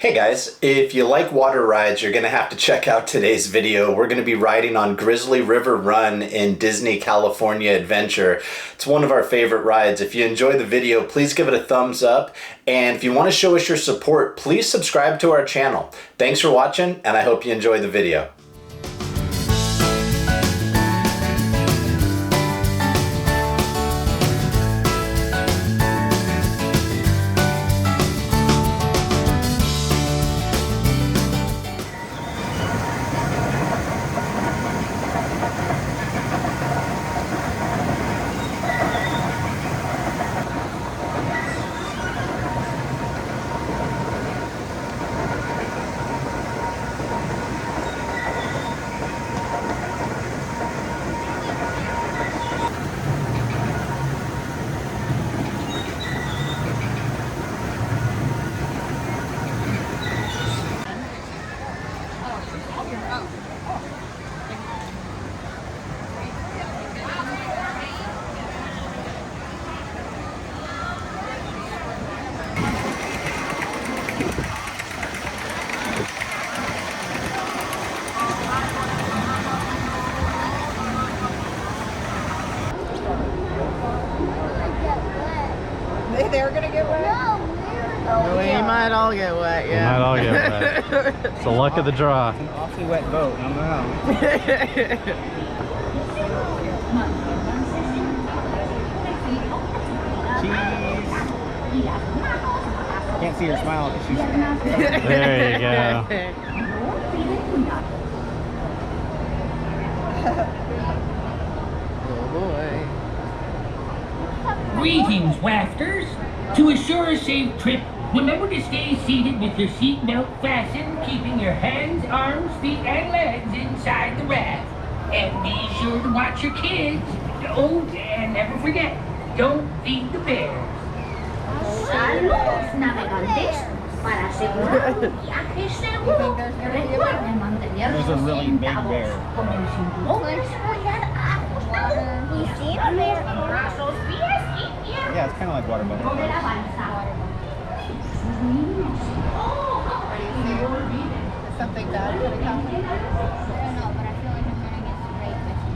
Hey guys, if you like water rides, you're going to have to check out today's video. We're going to be riding on Grizzly River Run in Disney California Adventure. It's one of our favorite rides. If you enjoy the video, please give it a thumbs up. And if you want to show us your support, please subscribe to our channel. Thanks for watching, and I hope you enjoy the video. They're gonna get wet? No, we might all get wet, yeah. We might all get wet. It's the luck of the draw. It's an awfully wet boat, I don't know. Cheese. Can't see her smile because she's... There you go. Oh boy. Greetings, wafters. To assure a safe trip, remember to stay seated with your seatbelt fastened, keeping your hands, arms, feet, and legs inside the raft. And be sure to watch your kids. Oh, and never forget, don't feed the bears. Saludos, navegantes. Para asegurar un viaje seguro, recuerden mantenerse There's a really big sentados bear. con el cinturón de seguridad ajustado y firmes en brazos, pies y piernas. Yeah, it's kind of like water boat. Poder avanzar. Is something bad gonna come? I don't know, but I feel like I'm gonna get sprayed with it.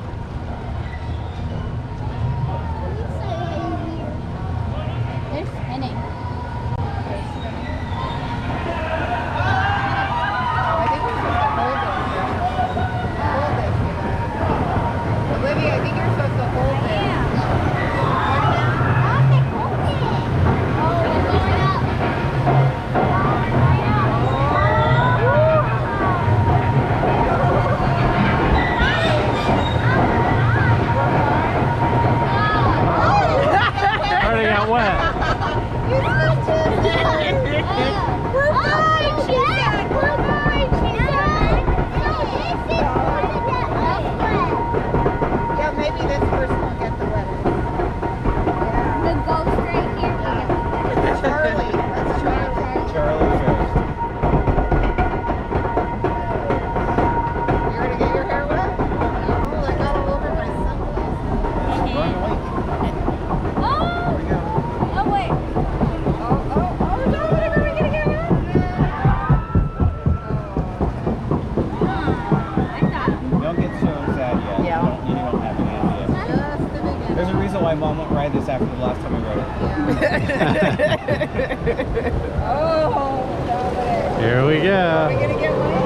They're spinning. I think we're supposed to hold it. Hold it. Olivia, I think you're supposed to hold it. Already got wet. Yeah, maybe this person will get the wetter. Charlie. That's Charlie. Charlie first. You're gonna get your hair wet? Oh, I got all over my sunglasses. Run away. Where'd he go? Oh, no, we're gonna get wet. Don't get so sad yet. Yeah. You don't have any idea. Just the beginning. There's a reason why Mom won't ride this after the last time we rode it. Oh, no, Here we Are we go. gonna get wet?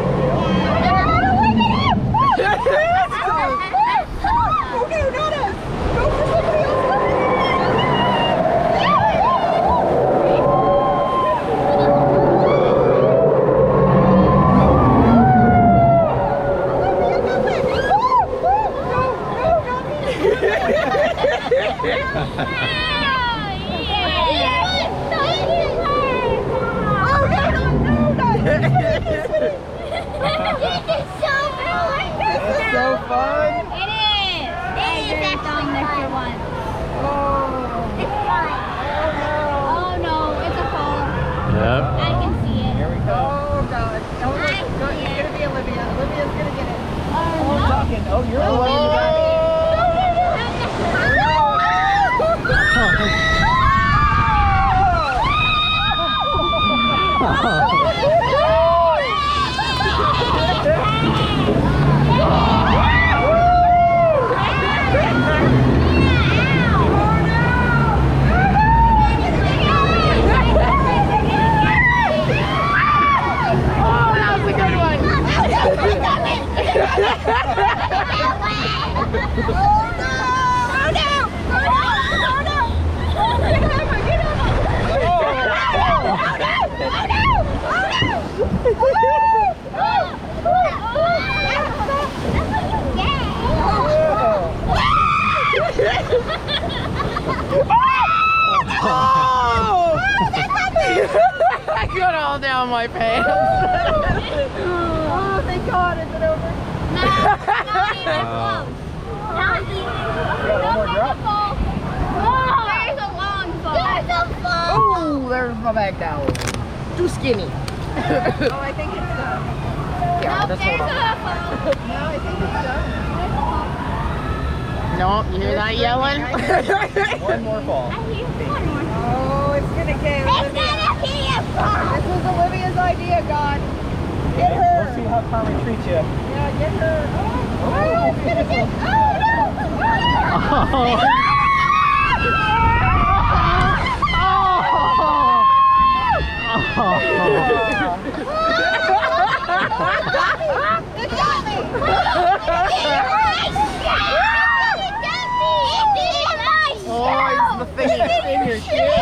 Okay, not us. Go for somebody else. So fun. Yep. Here we go. Oh, God. No, it's gonna be Olivia. Olivia's gonna get it. Oh, I'm talking. Oh, you're the one. Oh. got all down my pants. Oh, thank God. Is it over? No, not even close. Not even close. one more drop. Whoa. There's a long fall. There's a fall. Oh, there's my back down. Too skinny. Oh, I think it's done. Yeah, Nope, just there's hold a on. fall. No, I think it's done. No, you hear that yelling? One more fall. I hear one more. Oh, it's gonna get It's Olivia. gonna be a fall. This was Olivia's idea, God. Get We'll her. see how Carmen treats you. Yeah, get her. Oh, it's gonna get. Oh. It got me. Oh, it's the thing that's in your shoe.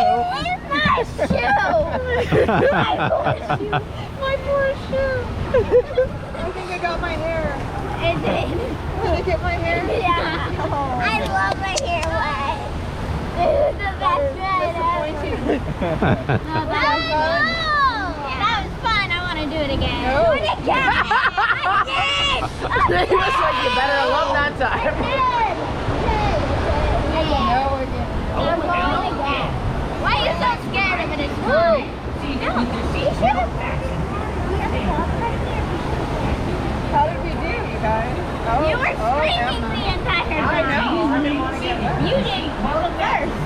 My poor shoe. I think I got my hair. Did I get my hair? Oh. I love my hair wet. This is the best ride ever. That was fun. I want to do it again. No. Do it again. He was like, you better love that time. No, again. Why are you so scared of it? It's fun. How did we do, you guys? Oh, You were screaming the entire I time. know. You did the first.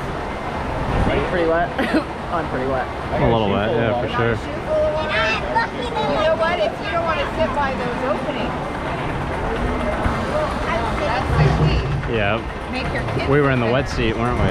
Are you pretty wet? I'm pretty wet. A little wet, yeah, for sure. Shoes full of And water. I'm lucky that You know what? If you don't want to sit by those openings, that's the key. Yeah, Make your kids. we were in the sit wet there. seat, weren't we?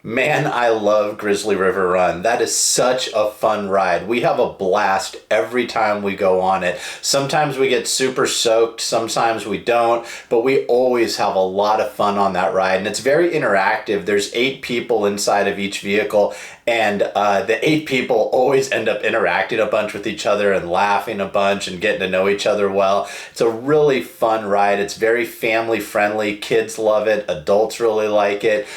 Man, I love Grizzly River Run. That is such a fun ride. We have a blast every time we go on it. Sometimes we get super soaked, sometimes we don't, but we always have a lot of fun on that ride. And it's very interactive. There's 8 people inside of each vehicle, and the 8 people always end up interacting a bunch with each other and laughing a bunch and getting to know each other well. It's a really fun ride. It's very family friendly. Kids love it. Adults really like it.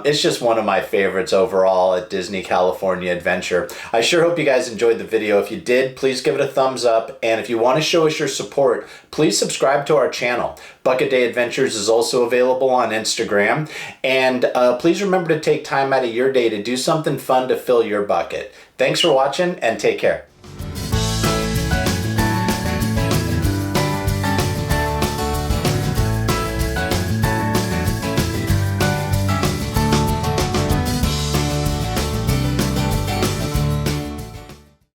It's just one of my favorites overall at Disney California Adventure. I sure hope you guys enjoyed the video. If you did, please give it a thumbs up. And if you want to show us your support, please subscribe to our channel. Bucket Day Adventures is also available on Instagram. And please remember to take time out of your day to do something fun to fill your bucket. Thanks for watching and take care.